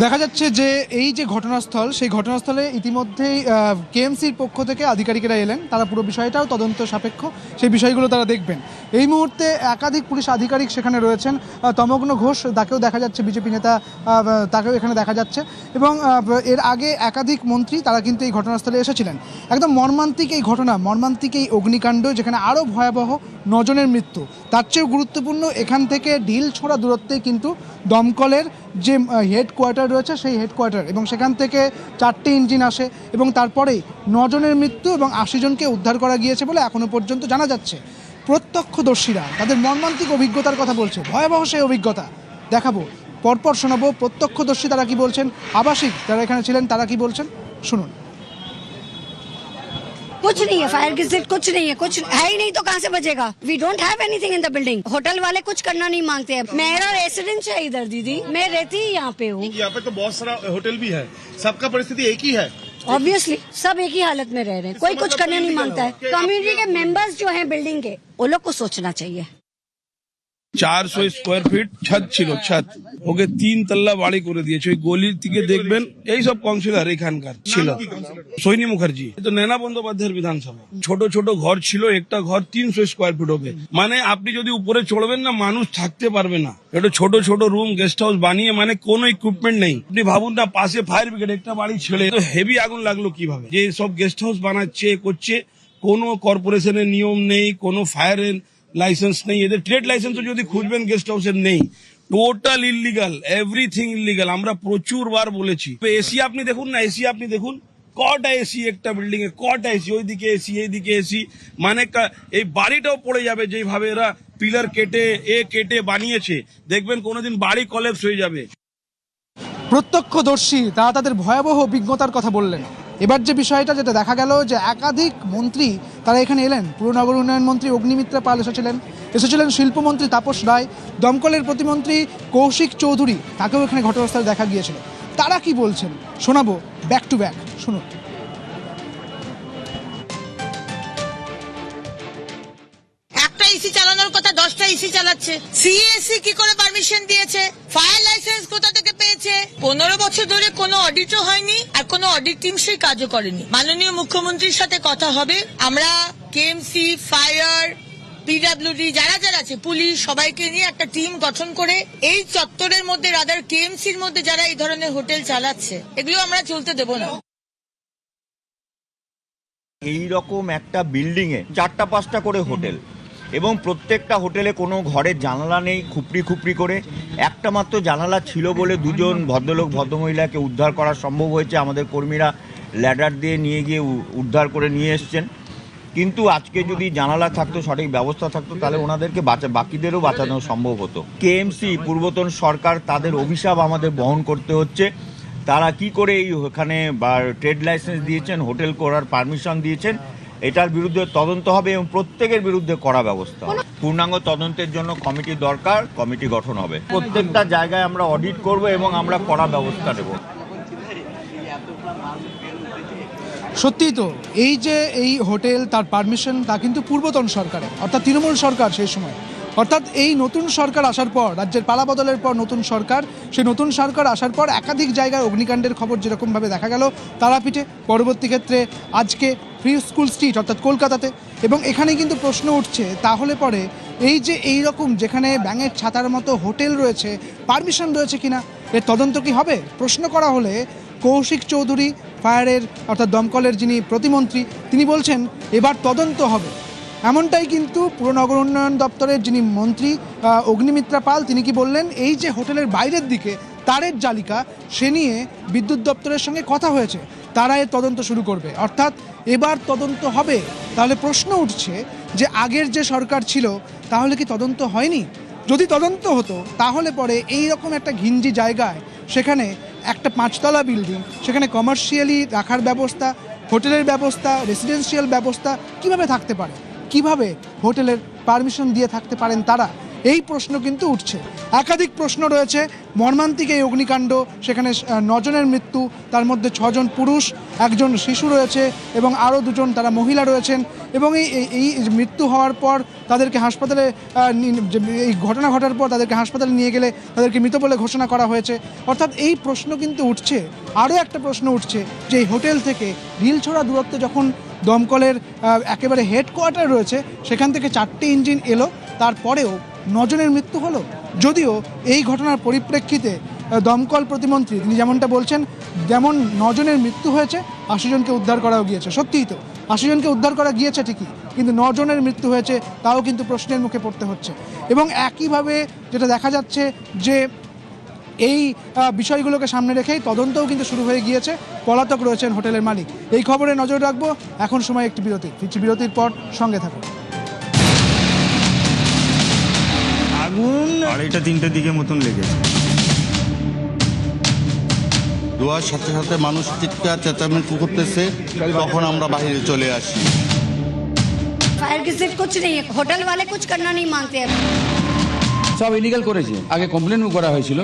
দেখা যাচ্ছে যে এই যে ঘটনাস্থল সেই ঘটনাস্থলে ইতিমধ্যেই কেএমসির পক্ষ থেকে আধিকারিকেরা এলেন, তারা পুরো বিষয়টাও তদন্ত সাপেক্ষ সেই বিষয়গুলো তারা দেখবেন। এই মুহূর্তে একাধিক পুলিশ আধিকারিক সেখানে রয়েছেন। তমগ্ন ঘোষ তাকেও দেখা যাচ্ছে, বিজেপি নেতা তাকেও এখানে দেখা যাচ্ছে, এবং এর আগে একাধিক মন্ত্রী তারা কিন্তু এই ঘটনাস্থলে এসেছিলেন। একদম মর্মান্তিক এই ঘটনা, মর্মান্তিক এই অগ্নিকাণ্ড, যেখানে আরও ভয়াবহ 9 জনের মৃত্যু। তার চেয়েও গুরুত্বপূর্ণ, এখান থেকে ঢিল ছোঁড়া দূরত্বে কিন্তু দমকলের যে হেডকোয়ার্টার রয়েছে সেই হেডকোয়ার্টার, এবং সেখান থেকে 4টে ইঞ্জিন আসে, এবং তারপরেই 9 জনের মৃত্যু এবং 80 জনকে উদ্ধার করা গিয়েছে বলে এখনও পর্যন্ত জানা যাচ্ছে। প্রত্যক্ষদর্শীরা তাদের মর্মান্তিক অভিজ্ঞতার কথা বলছে, ভয়াবহ সেই অভিজ্ঞতা দেখাবো, পরপর শোনাবো। প্রত্যক্ষদর্শী তারা কি বলছেন, আবাসিক যারা এখানে ছিলেন তারা কি বলছেন, শুনুন। कुछ नहीं है, फायर एग्जिट कुछ नहीं है, कुछ है ही नहीं तो कहाँ से बचेगा। We don't have anything in the building. Hotel वाले कुछ करना नहीं मांगते हैं। मेरा रेसिडेंस है इधर दीदी, मैं रहती ही यहाँ पे हूँ। यहाँ पे तो बहुत सारा होटल भी है, सबका परिस्थिति एक ही है। ऑब्वियसली सब एक ही हालत में रह रहे हैं, कोई कुछ करना नहीं मांगता है। कम्युनिटी के मेंबर्स जो हैं बिल्डिंग के, वो लोग को सोचना चाहिए। 400 স্কোয়ার ফিট ছাদ ছিল, ছাদ ওকে 3 তল্লা বাড়ি করে দিয়েছে। ওই গলির দিকে দেখবেন এই সব কাউন্সিলর এখানকার ছিল, সৈনী মুখার্জি, তো নैना বন্দ্যোপাধ্যায়ের বিধানসভা। ছোট ছোট ঘর ছিল, একটা ঘর 300 স্কোয়ার ফিট হবে। মানে আপনি যদি উপরে চড়বেন না, মানুষ থাকতে পারবে না। এটা ছোট ছোট রুম, গেস্ট হাউস বানিয়ে, মানে কোনো ইকুইপমেন্ট নেই। আপনি ভাবুন না, পাশে ফায়ার ব্রিগেড, একটা বাড়ি ছেড়ে তো হেভি আগুন লাগলো কিভাবে। যে সব গেস্ট হাউস বানাচ্ছে করছে, কোনো কর্পোরেশনের নিয়ম নেই, কোনো ফায়ারের লাইসেন্স নেই, এদের ট্রেড লাইসেন্সও যদি খুঁজবেন গেস্ট হাউসের নেই। Total illegal, everything illegal. আমরা প্রচুর বার বলেছি। এসি আপনি দেখুন না, এসি আপনি দেখুন, কটা এসি একটা বিল্ডিং এ, কটা এসি, ওইদিকে এসি এইদিকে এসি, মানে এই বাড়িটাও পড়ে যাবে যেভাবে এরা পিলার কেটে কেটে বানিয়েছে। দেখবেন কোনোদিন বাড়ি কলেপস হয়ে যাবে। প্রত্যক্ষদর্শী তারা তাদের ভয়াবহ অভিজ্ঞতার কথা বললেন। এবার যে বিষয়টা যেটা দেখা গেল, যে একাধিক মন্ত্রী তারা এখানে এলেন। পুরনগর উন্নয়ন মন্ত্রী অগ্নিমিত্রা পাল এসেছিলেন শিল্পমন্ত্রী তাপস রায়, দমকলের প্রতিমন্ত্রী কৌশিক চৌধুরী, তাকেও এখানে ঘটনাস্থলে দেখা গিয়েছিল। তারা কি বলছেন শোনাবো, ব্যাক টু ব্যাক শুনুন। একটা এসি চালানোর কথা 10টা এসি চালাচ্ছে। সিএসসি কি করে পারমিশন দিয়েছে? ফায়ার লাইসেন্স কোথা থেকে পেয়েছে? 15 বছর ধরে কোনো অডিটও হয়নি, আর কোনো অডিট টিম সেই কাজও করেনি। মাননীয় মুখ্যমন্ত্রীর সাথে কথা হবে। আমরা কেএমসি, ফায়ার, পিডব্লিউডি যারা যারা আছে, পুলিশ, সবাইকে নিয়ে একটা টিম গঠন করে এই চত্বরের মধ্যে, রাদার কেএমসির মধ্যে যারা এই ধরনের হোটেল চালাচ্ছে, এগুলো আমরা চলতে দেব না। এই রকম একটা বিল্ডিং এ 4টা 5টা করে হোটেল, এবং প্রত্যেকটা হোটেলে কোনো ঘরের জানালা নেই, খুপড়ি খুপড়ি করে। একটা মাত্র জানালা ছিল বলে 2 জন ভদ্রলোক ভদ্রমহিলাকে উদ্ধার করা সম্ভব হয়েছে। আমাদের কর্মীরা ল্যাডার দিয়ে নিয়ে গিয়ে উদ্ধার করে নিয়ে এসছেন। কিন্তু আজকে যদি জানালা থাকতো, সঠিক ব্যবস্থা থাকতো, তাহলে ওনাদেরকে বাকিদেরও বাঁচানো সম্ভব হতো। কেএমসি পূর্বতন সরকার, তাদের অভিশাপ আমাদের বহন করতে হচ্ছে। তারা কি করে এই এখানে ট্রেড লাইসেন্স দিয়েছেন, হোটেল করার পারমিশন দিয়েছেন, এটার বিরুদ্ধে তদন্ত হবে এবং প্রত্যেকের বিরুদ্ধে কড়া ব্যবস্থা হবে। পূর্ণাঙ্গ তদন্তের জন্য কমিটি দরকার, কমিটি গঠন হবে। প্রত্যেকটা জায়গায় আমরা অডিট করব এবং আমরা কড়া ব্যবস্থা নেব। সত্যিই তো, এই যে এই হোটেল, তার পারমিশন, তা কিন্তু পূর্বতন সরকারের, অর্থাৎ তৃণমূল সরকার সেই সময়। অর্থাৎ এই নতুন সরকার আসার পর, রাজ্যের পালা বদলের পর নতুন সরকার, সেই নতুন সরকার আসার পর একাধিক জায়গায় অগ্নিকাণ্ডের খবর যেরকমভাবে দেখা গেল তারাপীঠে, পরবর্তী ক্ষেত্রে আজকে ফ্রি স্কুল স্ট্রিট অর্থাৎ কলকাতাতে। এবং এখানে কিন্তু প্রশ্ন উঠছে, তাহলে পরে এই যে এই রকম যেখানে ব্যাঙের ছাতার মতো হোটেল রয়েছে, পারমিশন রয়েছে কিনা, এর তদন্ত কি হবে? প্রশ্ন করা হলে কৌশিক চৌধুরী, ফায়ারের অর্থাৎ দমকলের যিনি প্রতিমন্ত্রী, তিনি বলছেন এবার তদন্ত হবে। এমনটাই কিন্তু পুরনগর উন্নয়ন দপ্তরের যিনি মন্ত্রী অগ্নিমিত্রা পাল, তিনি কি বললেন, এই যে হোটেলের বাইরের দিকে তারের জালিকা, সে নিয়ে বিদ্যুৎ দপ্তরের সঙ্গে কথা হয়েছে, তারা এর তদন্ত শুরু করবে, অর্থাৎ এবার তদন্ত হবে। তাহলে প্রশ্ন উঠছে যে আগের যে সরকার ছিল, তাহলে কি তদন্ত হয়নি? যদি তদন্ত হতো, তাহলে পরে এই রকম একটা ঘিঞ্জি জায়গায়, সেখানে একটা 5তলা বিল্ডিং, সেখানে কমার্শিয়ালি রাখার ব্যবস্থা, হোটেলের ব্যবস্থা, রেসিডেন্সিয়াল ব্যবস্থা কিভাবে থাকতে পারে, কিভাবে হোটেলের পারমিশন দিয়ে থাকতে পারেন তারা, এই প্রশ্ন কিন্তু উঠছে। একাধিক প্রশ্ন রয়েছে। মর্মান্তিক এই অগ্নিকাণ্ড, সেখানে 9 জনের মৃত্যু, তার মধ্যে 6 জন পুরুষ, 1 জন শিশু রয়েছে এবং আরও 2 জন তারা মহিলা রয়েছেন। এবং এই মৃত্যু হওয়ার পর তাদেরকে হাসপাতালে এই ঘটনা ঘটার পর তাদেরকে হাসপাতালে নিয়ে গেলে তাদেরকে মৃত বলে ঘোষণা করা হয়েছে। অর্থাৎ এই প্রশ্ন কিন্তু উঠছে। আরও একটা প্রশ্ন উঠছে যে এই হোটেল থেকে ঢিলছোড়া দূরত্বে যখন দমকলের একেবারে হেডকোয়ার্টার রয়েছে, সেখান থেকে 4টে ইঞ্জিন এলো, তারপরেও 9 জনের মৃত্যু হলো। যদিও এই ঘটনার পরিপ্রেক্ষিতে দমকল প্রতিমন্ত্রী তিনি যেমনটা বলছেন, যেমন 9 জনের মৃত্যু হয়েছে, 80 জনকে উদ্ধার করাও গিয়েছে। সত্যিই তো 80 জনকে উদ্ধার করা গিয়েছে ঠিকই, কিন্তু 9 জনের মৃত্যু হয়েছে, তাও কিন্তু প্রশ্নের মুখে পড়তে হচ্ছে। এবং একইভাবে যেটা দেখা যাচ্ছে যে এই বিষয়গুলোকে সামনে রেখেই তদন্তও কিন্তু শুরু হয়ে গিয়েছে। পলাতক রয়েছেন হোটেলের মালিক। এই খবরে নজর রাখবো। এখন সময় একটি বিরতি, ফিরছি বিরতির পর, সঙ্গে থাকুন। আগুন 2:30-3টের দিকে মতন লেগেছে। ধোঁয়ার সাথে সাথে মানুষ চিৎকার চেঁচামেচি করতেছে, তখন আমরা বাইরে চলে আসি। फायर की सिर्फ कुछ नहीं है, होटल वाले कुछ करना नहीं मांगते हैं। সব ইলিগাল করেছে, আগে কমপ্লেনও করা হয়েছিল।